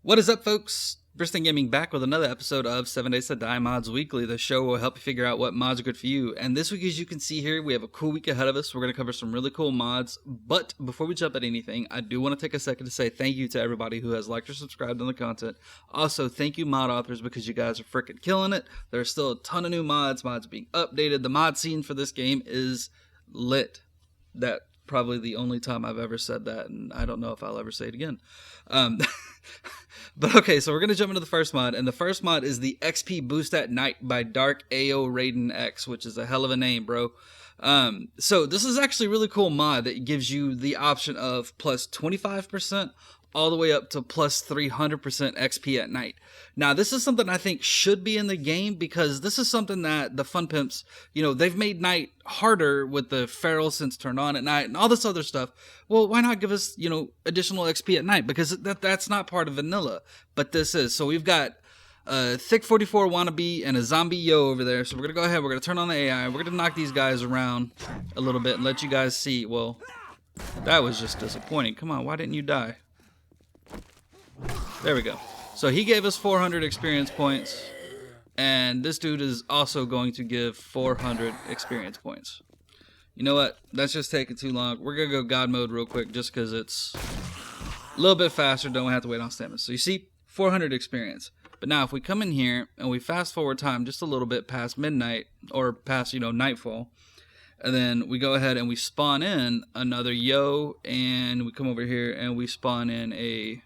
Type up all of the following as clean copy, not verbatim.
What is up, folks? Briston Gaming back with another episode of 7 Days to Die Mods Weekly. The show will help you figure out what mods are good for you. And this week, as you can see here, we have a cool week ahead of us. We're going to cover some really cool mods. But before we jump at anything, I do want to take a second to say thank you to everybody who has liked or subscribed on the content. Also, thank you, mod authors, because you guys are freaking killing it. There's still a ton of new mods being updated. The mod scene for this game is lit. That probably the only time I've ever said that, and I don't know if I'll ever say it again. But okay, so we're going to jump into the first mod, and the first mod is the XP Boost at Night by Dark AO Raiden X, which is a hell of a name, bro. So this is actually a really cool mod that gives you the option of plus 25% all the way up to plus 300% XP at night. Now, this is something I think should be in the game because this is something that the Fun Pimps, they've made night harder with the feral sense turned on at night and all this other stuff. Well, why not give us, additional XP at night? Because that's not part of vanilla, but this is. So we've got a Thick 44 wannabe and a zombie yo over there. So we're going to go ahead, we're going to turn on the AI, we're going to knock these guys around a little bit and let you guys see. Well, that was just disappointing. Come on, why didn't you die? There we go. So he gave us 400 experience points, and this dude is also going to give 400 experience points. You know what? That's just taking too long. We're going to go God mode real quick just because it's a little bit faster. Don't have to wait on stamina. So you see, 400 experience. But now if we come in here and we fast forward time just a little bit past midnight or past, nightfall, and then we go ahead and we spawn in another yo, and we come over here and we spawn in a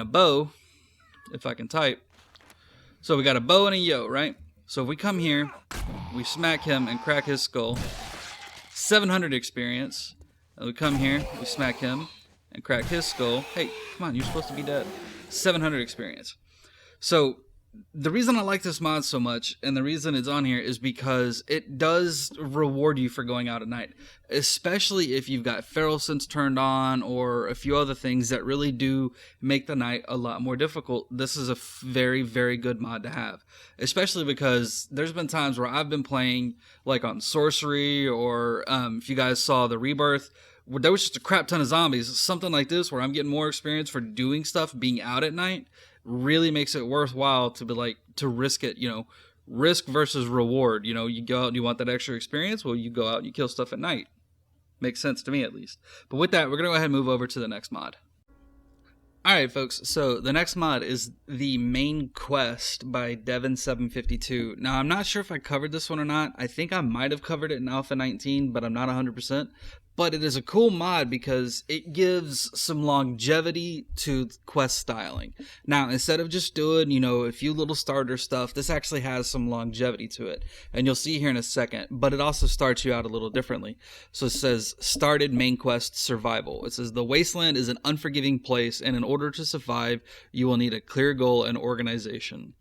bow, if I can type. So we got a bow and a yo, right? So if we come here, we smack him and crack his skull, 700 experience. And we come here, we smack him and crack his skull. Hey, come on, you're supposed to be dead. 700 experience. So the reason I like this mod so much, and the reason it's on here, is because it does reward you for going out at night, especially if you've got feral sense turned on or a few other things that really do make the night a lot more difficult. This is a very, very good mod to have, especially because there's been times where I've been playing like on sorcery, or if you guys saw the Rebirth, where there was just a crap ton of zombies. Something like this where I'm getting more experience for doing stuff being out at night really makes it worthwhile to be like, to risk it, risk versus reward. You go out and you want that extra experience, well, you go out and you kill stuff at night. Makes sense to me, at least. But with that, we're going to go ahead and move over to the next mod. Alright, folks, so the next mod is the Main Quest by Devin752. Now, I'm not sure if I covered this one or not. I think I might have covered it in Alpha 19, but I'm not 100%. But it is a cool mod because it gives some longevity to quest styling. Now, instead of just doing, a few little starter stuff, this actually has some longevity to it. And you'll see here in a second, but it also starts you out a little differently. So it says, started main quest survival. It says, the wasteland is an unforgiving place, and in order to survive, you will need a clear goal and organization.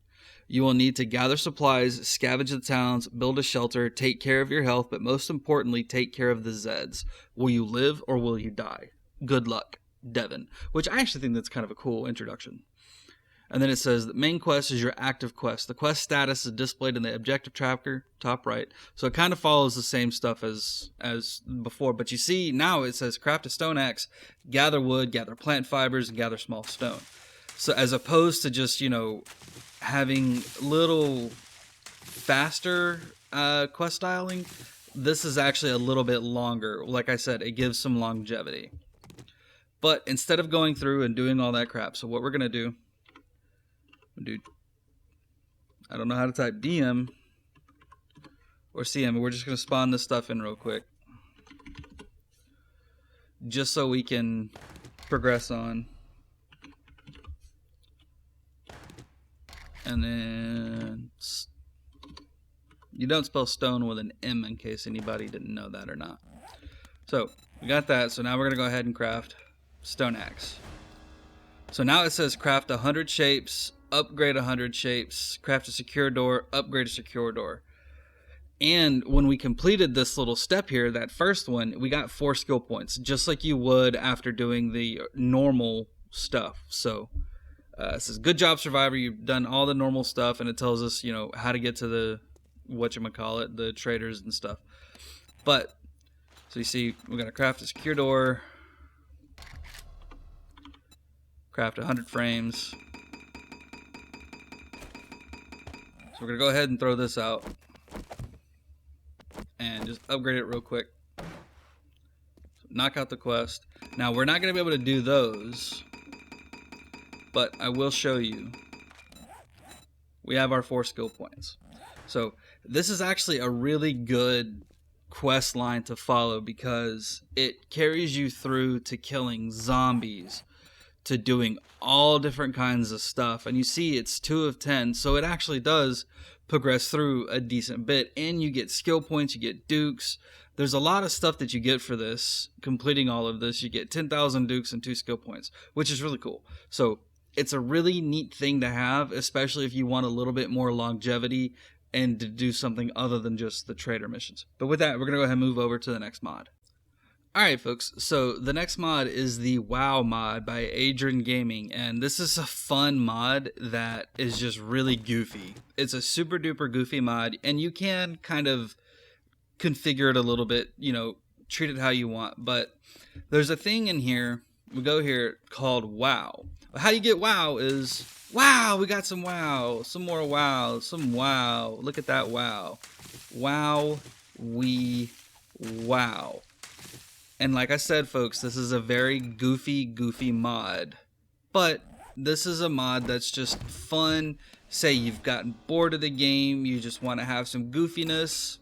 You will need to gather supplies, scavenge the towns, build a shelter, take care of your health, but most importantly, take care of the Zeds. Will you live or will you die? Good luck, Devin. Which I actually think that's kind of a cool introduction. And then it says the main quest is your active quest. The quest status is displayed in the objective tracker, top right. So it kind of follows the same stuff as before. But you see, now it says craft a stone axe, gather wood, gather plant fibers, and gather small stone. So as opposed to just, having little faster quest styling, this is actually a little bit longer. Like I said, it gives some longevity. But instead of going through and doing all that crap, so what we're going to do, I don't know how to type DM or CM, but we're just going to spawn this stuff in real quick, just so we can progress on. And then you don't spell stone with an M, in case anybody didn't know that or not. So we got that. So now we're going to go ahead and craft stone axe. So now it says craft 100 shapes, upgrade 100 shapes, craft a secure door, upgrade a secure door. And when we completed this little step here, that first one, we got 4 skill points, just like you would after doing the normal stuff. So it says, good job, survivor. You've done all the normal stuff, and it tells us, how to get to the, whatchamacallit, the traders and stuff. But, so you see, we're going to craft a secure door, Craft 100 frames. So we're going to go ahead and throw this out. And just upgrade it real quick. So knock out the quest. Now, we're not going to be able to do those. But I will show you. We have our 4 skill points. So this is actually a really good quest line to follow because it carries you through to killing zombies, to doing all different kinds of stuff. And you see it's 2 of 10, so it actually does progress through a decent bit, and you get skill points, you get dukes. There's a lot of stuff that you get for this. Completing all of this, you get 10,000 dukes and 2 skill points, which is really cool. So it's a really neat thing to have, especially if you want a little bit more longevity and to do something other than just the trader missions. But with that, we're going to go ahead and move over to the next mod. Alright folks, so the next mod is the WoW mod by A20 Gaming, and this is a fun mod that is just really goofy. It's a super duper goofy mod, and you can kind of configure it a little bit, you know, treat it how you want, but there's a thing in here, we go here, called WoW. How you get WoW is, wow, we got some WoW, some more WoW, some WoW, look at that WoW. Wow, wow. And like I said, folks, this is a very goofy mod. But this is a mod that's just fun. Say you've gotten bored of the game, you just want to have some goofiness.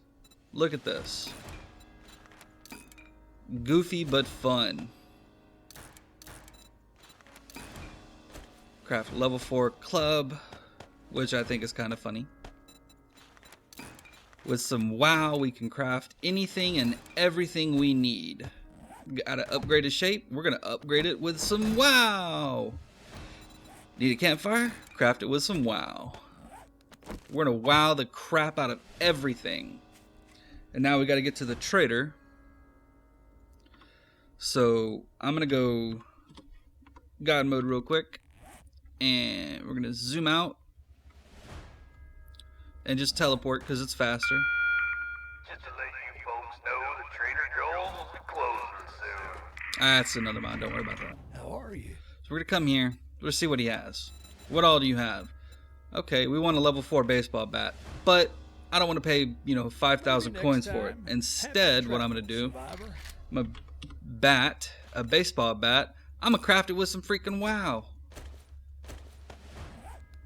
Look at this. Goofy but fun. Craft level 4 club, which I think is kind of funny. With some WoW, we can craft anything and everything we need. Gotta upgrade a shape, we're gonna upgrade it with some WoW. Need a campfire? Craft it with some WoW. We're gonna WoW the crap out of everything. And now we gotta get to the trader. So I'm gonna go God mode real quick. And we're gonna zoom out. And just teleport because it's faster. Just to let you folks know, the Trader Joel's will be closing soon. That's another mod, don't worry about that. How are you? So we're gonna come here, let's see what he has. What all do you have? Okay, we want a level 4 baseball bat, but I don't want to pay, you know, 5,000 coins for it. Instead, what I'm gonna do, I'm gonna bat, a baseball bat, I'm gonna craft it with some freaking WoW.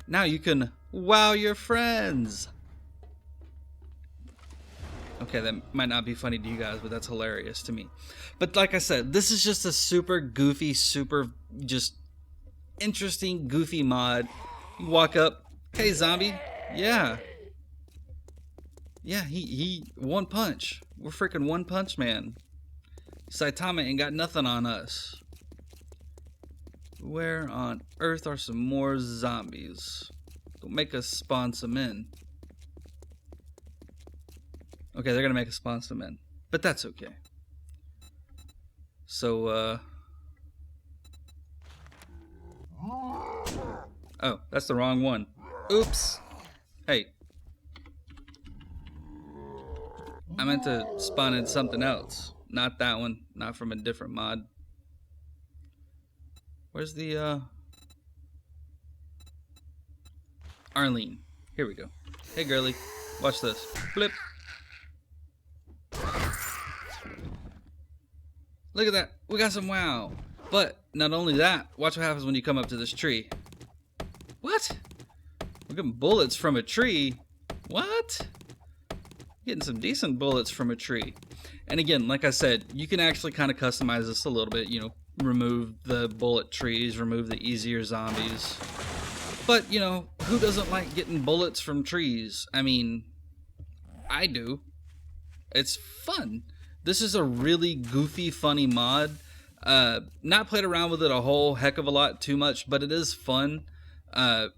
Now you can wow your friends. Okay, that might not be funny to you guys, but that's hilarious to me. But like I said, this is just a super goofy, super just interesting, goofy mod. You walk up, hey zombie, yeah. Yeah, he one punch. We're freaking One Punch Man. Saitama ain't got nothing on us. Where on earth are some more zombies? Don't make us spawn some in. Okay, they're gonna make us spawn some in, but that's okay. So, oh, that's the wrong one. Oops. Hey. I meant to spawn in something else. Not that one. Not from a different mod. Where's the, Arlene. Here we go. Hey, girly. Watch this. Flip. Look at that. We got some WoW. But not only that, watch what happens when you come up to this tree. What? We're getting bullets from a tree. What? Getting some decent bullets from a tree. And again, like I said, you can actually kind of customize this a little bit. You know, remove the bullet trees, remove the easier zombies. But, you know, who doesn't like getting bullets from trees? I mean, I do. It's fun. This is a really goofy, funny mod. Not played around with it a whole heck of a lot too much, but it is fun. I've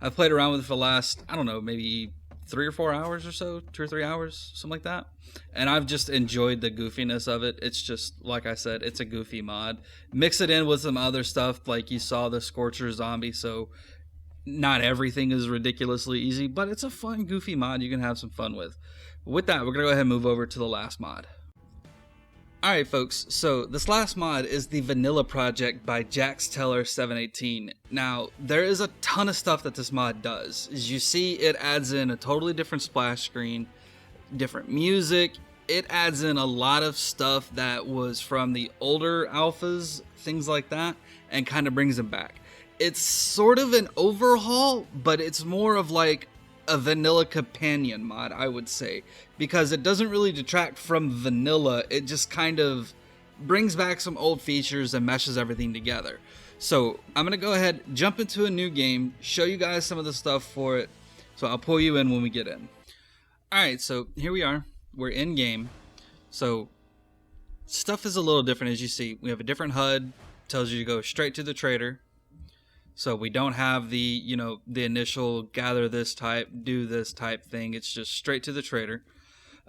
played around with it for the last, I don't know, maybe 3 or 4 hours or so, 2 or 3 hours, something like that. And I've just enjoyed the goofiness of it. It's just, like I said, it's a goofy mod. Mix it in with some other stuff, like you saw the Scorcher zombie, so not everything is ridiculously easy, but it's a fun, goofy mod you can have some fun with. With that, we're going to go ahead and move over to the last mod. Alright folks, so this last mod is the Vanilla Project by JaxTeller718. Now, there is a ton of stuff that this mod does. As you see, it adds in a totally different splash screen, different music, it adds in a lot of stuff that was from the older alphas, things like that, and kind of brings them back. It's sort of an overhaul, but it's more of like a vanilla companion mod, I would say, because it doesn't really detract from vanilla. It just kind of brings back some old features and meshes everything together. So I'm gonna go ahead, jump into a new game, show you guys some of the stuff for it. So I'll pull you in when we get in. Alright, so here we are, we're in game. So stuff is a little different. As you see, we have a different HUD, tells you to go straight to the trader. So we don't have the, you know, the initial gather this type, do this type thing. It's just straight to the trader.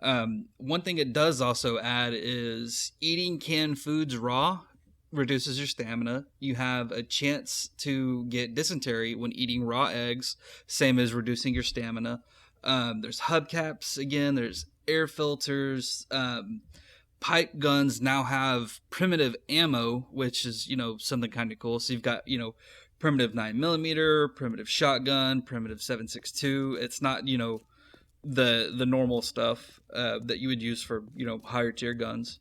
One thing it does also add is eating canned foods raw reduces your stamina. You have a chance to get dysentery when eating raw eggs, same as reducing your stamina. There's hubcaps again, there's air filters. Pipe guns now have primitive ammo, which is, you know, something kind of cool. So you've got, you know, primitive 9mm, primitive shotgun, primitive 7.62. It's not, you know, the normal stuff that you would use for, you know, higher tier guns.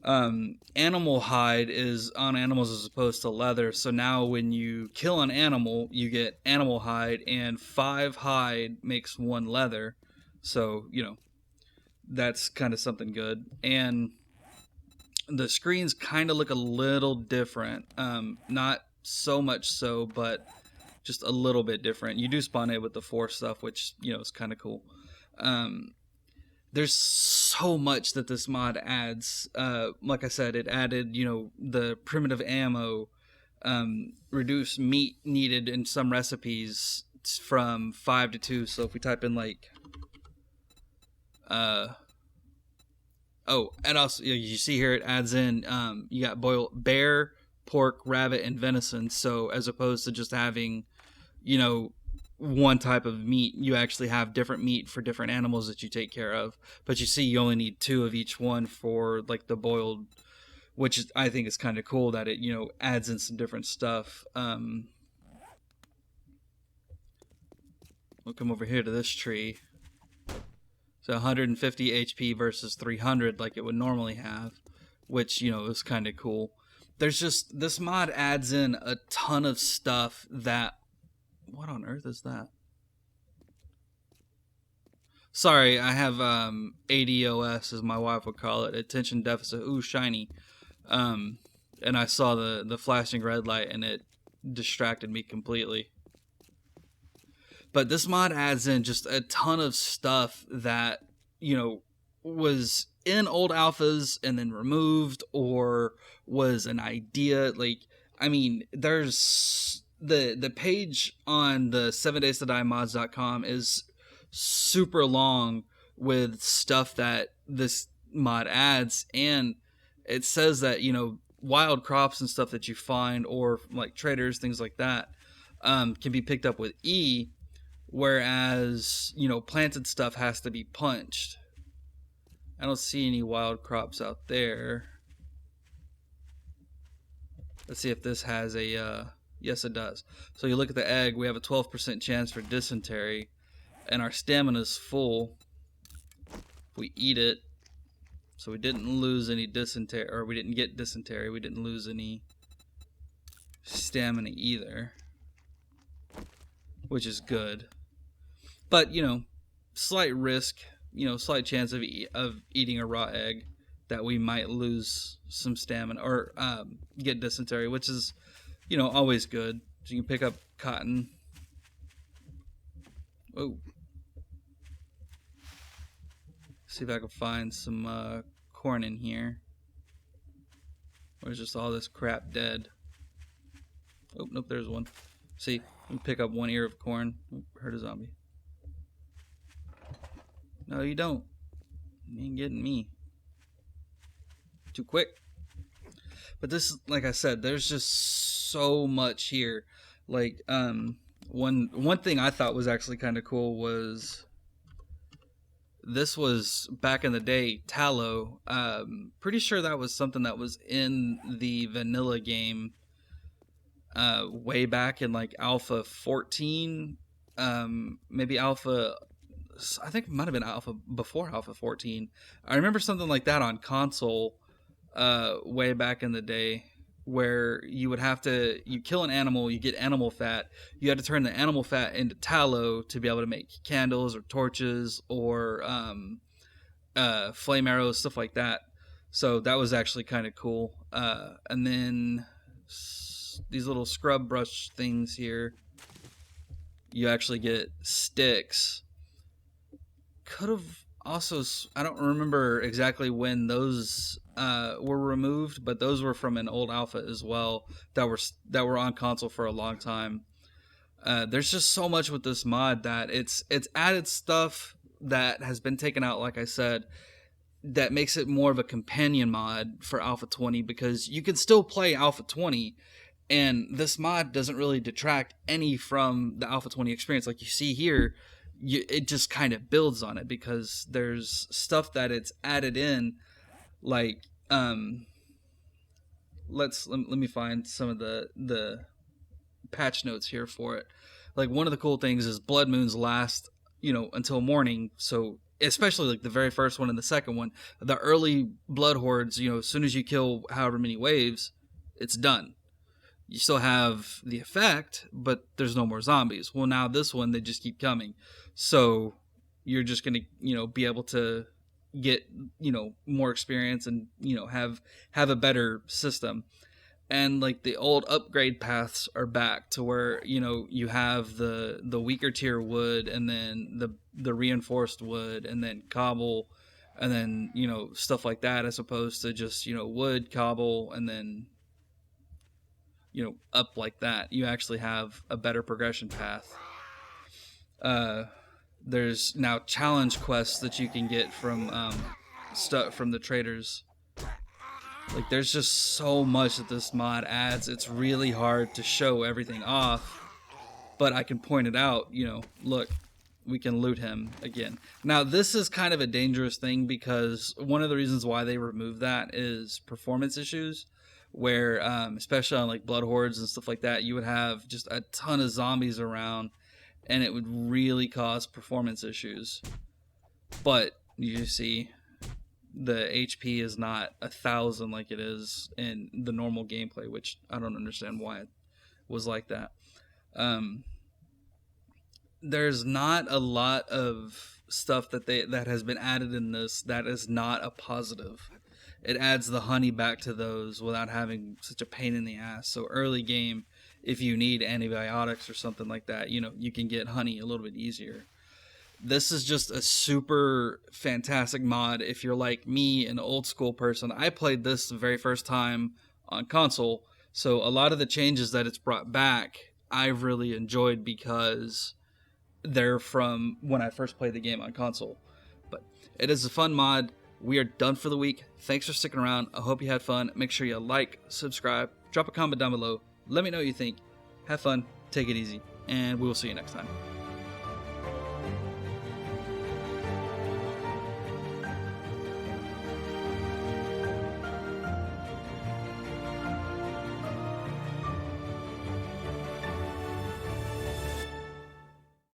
Animal hide is on animals as opposed to leather. So now when you kill an animal, you get animal hide, and 5 hide makes 1 leather. So, you know, that's kind of something good. And the screens kind of look a little different. Not so much so, but just a little bit different. You do spawn it with the 4 stuff, which, you know, is kind of cool. There's so much that this mod adds. Like I said, it added, you know, the primitive ammo, reduced meat needed in some recipes from 5 to 2. So if we type in like oh, and also you see here it adds in you got boiled bear, pork, rabbit, and venison. So as opposed to just having, you know, one type of meat, you actually have different meat for different animals that you take care of. But you see, you only need 2 of each one for like the boiled, which is, I think is kind of cool that it, you know, adds in some different stuff. We'll come over here to this tree. So 150 HP versus 300 like it would normally have, which, you know, is kind of cool. There's just, this mod adds in a ton of stuff that, what on earth is that? Sorry, I have ADOS, as my wife would call it, attention deficit. Ooh, shiny. And I saw the flashing red light and it distracted me completely. But this mod adds in just a ton of stuff that, you know, was in old alphas and then removed, or was an idea. Like, I mean, there's the page on the 7days2diemods.com is super long with stuff that this mod adds, and it says that, you know, wild crops and stuff that you find, or like traders, things like that, can be picked up with E, whereas, you know, planted stuff has to be punched. I don't see any wild crops out there. Let's see if this has a yes, it does. So you look at the egg, we have a 12% chance for dysentery, and our stamina is full. We eat it, so we didn't lose any dysentery, or we didn't get dysentery. We didn't lose any stamina either, which is good. But, you know, slight risk, you know, slight chance of eating a raw egg that we might lose some stamina or get dysentery, which is, you know, always good. So you can pick up cotton. Oh, see if I can find some corn in here. Or is just all this crap dead? Oh, nope, there's one. See, you can pick up 1 ear of corn. Oh, heard a zombie. No, you don't. You ain't getting me. Too quick. But this, like I said, there's just so much here. Like, one thing I thought was actually kind of cool was this was back in the day, tallow. Pretty sure that was something that was in the vanilla game way back in like Alpha 14, maybe Alpha. I think it might have been Alpha before Alpha 14. I remember something like that on console way back in the day, where you would have to, you kill an animal, you get animal fat, you had to turn the animal fat into tallow to be able to make candles or torches or flame arrows, stuff like that. So that was actually kind of cool. And then these little scrub brush things here, you actually get sticks. Could have also, I don't remember exactly when those were removed, but those were from an old alpha as well that were on console for a long time. There's just so much with this mod that it's added stuff that has been taken out, like I said, that makes it more of a companion mod for Alpha 20, because you can still play Alpha 20, and this mod doesn't really detract any from the Alpha 20 experience. Like you see here, it just kind of builds on it, because there's stuff that it's added in, like let me find some of the patch notes here for it. Like, one of the cool things is blood moons last, until morning. So especially like the very first one and the second one, the early blood hordes, as soon as you kill however many waves, it's done. You still have the effect, but there's no more zombies. Well, now this one, they just keep coming. So you're just going to, be able to get, more experience and, have a better system. And like the old upgrade paths are back to where, you have the weaker tier wood, and then the reinforced wood, and then cobble, and then, stuff like that, as opposed to just, wood, cobble, and then, up like that. You actually have a better progression path. There's now challenge quests that you can get from stuff from the traders. Like, there's just so much that this mod adds. It's really hard to show everything off, but I can point it out. Look, we can loot him again. Now, this is kind of a dangerous thing, because one of the reasons why they removed that is performance issues, where especially on like blood hordes and stuff like that, you would have just a ton of zombies around, and it would really cause performance issues. But you see, the HP is not 1,000 like it is in the normal gameplay, which I don't understand why it was like that. There's not a lot of stuff that has been added in this that is not a positive. It adds the honey back to those without having such a pain in the ass. So early game, if you need antibiotics or something like that, you can get honey a little bit easier. This is just a super fantastic mod if you're like me, an old school person. I played this the very first time on console, so a lot of the changes that it's brought back, I've really enjoyed, because they're from when I first played the game on console. But it is a fun mod. We are done for the week. Thanks for sticking around. I hope you had fun. Make sure you like, subscribe, drop a comment down below. Let me know what you think. Have fun, take it easy, and we will see you next time.